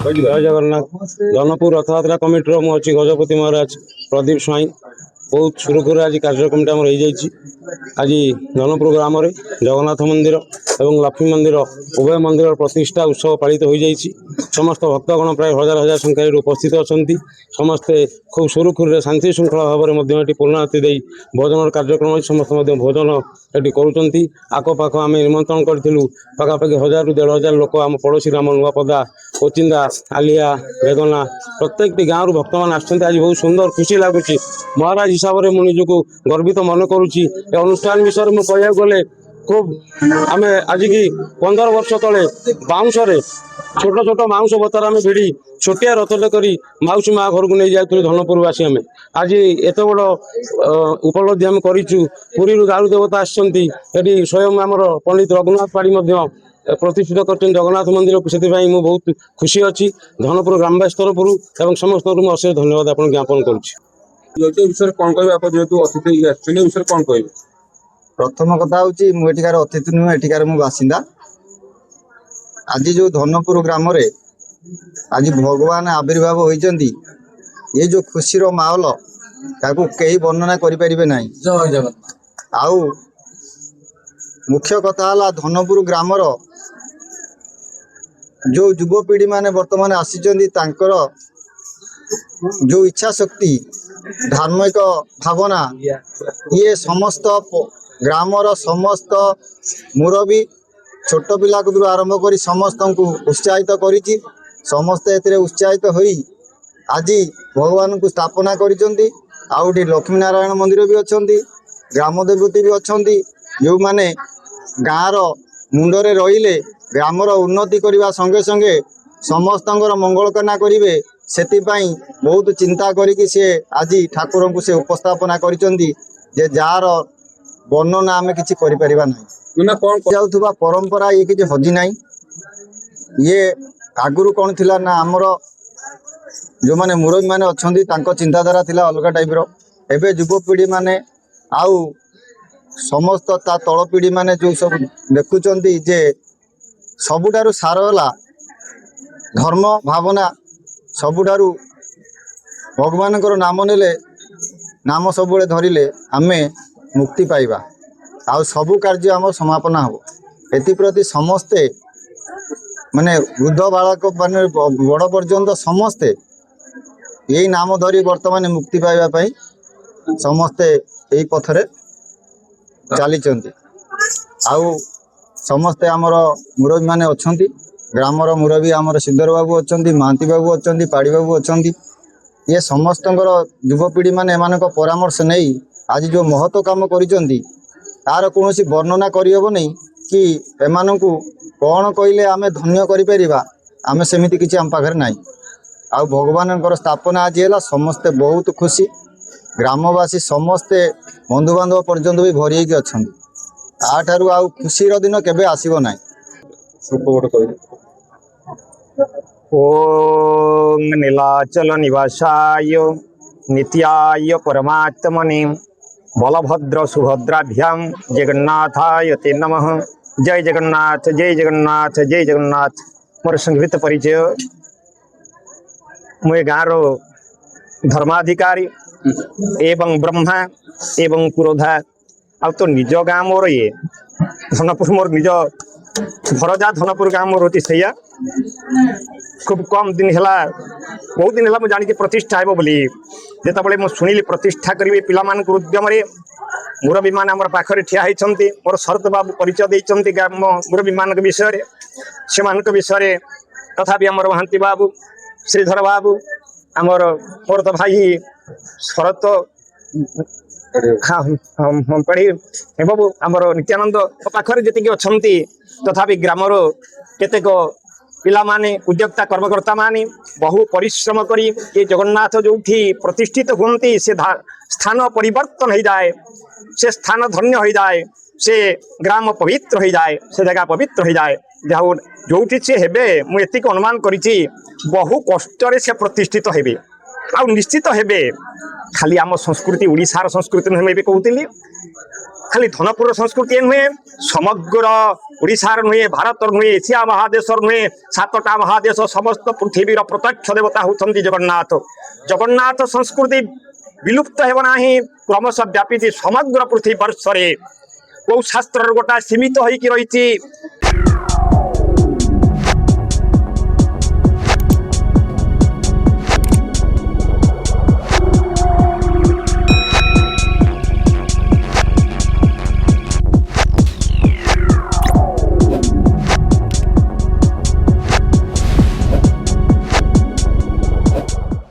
जय जगन्नाथ धनपुर रथयात्रा कमिटी मु अच्छी गजपति महाराज प्रदीप स्वाई बहुत सुरखुर आज कार्यक्रम हो जाए। आज धनपुर ग्राम जगन्नाथ मंदिर एवं लक्ष्मी मंदिर उभय मंदिर प्रतिष्ठा उत्सव पालित हो जाए। समस्त भक्तगण प्राय हजार हजार संख्यार उपस्थित अच्छा समस्ते खूब सुरखुर शांति श्रृंखला भाव में पूर्णाहुति दे भोजन कार्यक्रम समस्त भोजन ये करुँच। आखपाख आम निमंत्रण करूँ पखापाखि 1000 ରୁ 1500 लोक आम पड़ोशी ग्राम नुआपदा कोचिंदा आलिया बेगना प्रत्येक गाँव भक्त मैंने आज बहुत सुंदर खुशी लगुच। महाराज हिसाब से मुझे गर्वित मन करुच्ची। अनुष्ठान विषय में कह गले खूब आम आज की 15 वर्ष तले बाउंश छोट छोट माउंस बतर आम भिड़ी छोटिया रथटे कर माउसी माँ घर को नहीं जाऊँ धनपुरवासी आम आज एत बड़ उपलब्धि आम करूँ। पुरी दारू देवता आसती स्वयं आमर पंडित रघुनाथ पाड़ी प्रतिष्ठित कर जगन्नाथ मंदिर को से बहुत खुशी अच्छी। धनपुर ग्रामवासी तरफ समस्त अशेष धन्यवाद आप ज्ञापन कर। प्रथम कथा हूँ मुझार अतिथि नुह एठिकार मु बासिंदा। आज जो धनपुर ग्राम आज भगवान आविर्भाव होती ये जो खुशी माहौल ताकू कई वर्णना करें ना। आउ मुख्य कथा है धनपुर ग्रामर जो युवपीढ़ी माने वर्तमान आसी तांकर जो इच्छा शक्ति धार्मिक भावना ये समस्त ग्रामर समस्त मुरबी छोट पिला को आरंभ कर समस्त को उत्साहित करी समस्त ए उत्साहित होई आज भगवान को स्थापना करिसेंती। आउटी लक्ष्मी नारायण मंदिर भी अच्छा ग्राम देवती भी अच्छा जो माने गाँव मुंडरे रहिले ग्रामर उन्नति करने संगे संगे समस्त मंगल कामना करेंगे से बहुत चिंता करी से आज ठाकुर को से उपस्थापना करिसेंती जे जार वर्णना आम कि जाऊा परंपरा ये किसी हजि ना। ये आगुरी कौन थिला ना आमर जो माने मुरबी माने अच्छा चिंताधारा थिला अलग टाइप एवं युवपीढ़ी माने आउ समस्त ता तल पीढ़ी माने जो सब देखुं जे सबुठारु सार है धर्म भावना सबुठारु भगवान नाम नेले नाम सब धरिले आमे मुक्ति पाइबा आउ सबु कार्य आम समापन हो। एप्रति समस्ते माने वृद्ध बालक माने बड़ पर्यंत समस्ते यही नाम धरी वर्तमान मुक्ति पाइबा समस्ते यही पथरे चली आउ समस्ते आमर मुरबी माने अच्छी ग्रामर मुरबी आमर सिद्धर बाबू अच्छा महांती बाबू अच्छा पाड़ी बाबू अच्छा ये समस्त युवपीढ़ी माने एमान परामर्श नहीं आज जो महत्व काम करिसेंती तार कौन वर्णना करहब नहीं कि एमान को कौन कहले आम धन्य करिपरिबा आम सेमिति किछि आम पाखरे नाही। आउ भगवान स्थापना आज है समस्ते बहुत खुशी ग्रामवासी समस्ते बंधु बांधव पर्यंत भी भरी होगी अच्छा आठारू आउ खुशीर दिन केबे आसीबो नाही। ओम नीलाचल निवासाय नित्याय परमात्मने बलभद्र सुभद्राभ्याम जगन्नाथाय ते नमः। जय जगन्नाथ जय जगन्नाथ जय जगन्नाथ। मोर संक्षिप्त परिचय मुझे गाँव धर्माधिकारी एवं ब्रह्मा एवं पुरोधा आ तो निज गाँ मोर ये धनपुर मोर निज भरजा धनपुर गाँव मोर होती सैया खूब कम दिन है बहुत दिन है जानी प्रतिष्ठा हे बोली जिते मुझे शुणिली प्रतिष्ठा करेंगे पिलामान उद्यम मुरबी मान आम पाखे ठिया होती मोर शरत बाबू परिचय देते ग्राम मुरबी मान विषय से विषय तथा आमर महांती बाबू श्रीधर बाबू आमर मोर तो भाई शरत पढ़ी बाबू आमर नित्यानंद पाखे जी अच्छा तथा ग्रामर केतेक पिला माने उद्योक्ता कर्मकर्ता माने बहु परिश्रम करी ये जगन्नाथ जो प्रतिष्ठित होती से स्थान परिवर्तन हो जाए से स्थान धन्य हो जाए से ग्राम पवित्र हो जाए से जगह पवित्र हो जाए जो से हेबे मुझे अनुमान करी बहु कष्ट से प्रतिष्ठित हेबे ଆଉ ନିଶ୍ଚିତ ହେବେ ଖାଲି ଆମ ସଂସ୍କୃତି ଓଡ଼ିଶାର ସଂସ୍କୃତି ନୁହେଁ, ମୁଁ ଏବେ କହୁଥିଲି ଖାଲି ଧନପୁରର ସଂସ୍କୃତି ନୁହେଁ, ସମଗ୍ର ଓଡ଼ିଶାର ନୁହେଁ, ଭାରତର ନୁହେଁ, ଏସିଆ ମହାଦେଶର ନୁହେଁ, 7ଟା ମହାଦେଶ ସମସ୍ତ ପୃଥିବୀର ପ୍ରତ୍ୟକ୍ଷ ଦେବତା ହେଉଛନ୍ତି ଜଗନ୍ନାଥ। ଜଗନ୍ନାଥ ସଂସ୍କୃତି ବିଲୁପ୍ତ ହେବ ନାହିଁ, କ୍ରମଶଃ ବ୍ୟାପିଛି ସମଗ୍ର ପୃଥିବୀ ବର୍ଷରେ। କୋଉ ଶାସ୍ତ୍ରର ଗୋଟା ସୀମିତ ହେଇକି ରହିଛି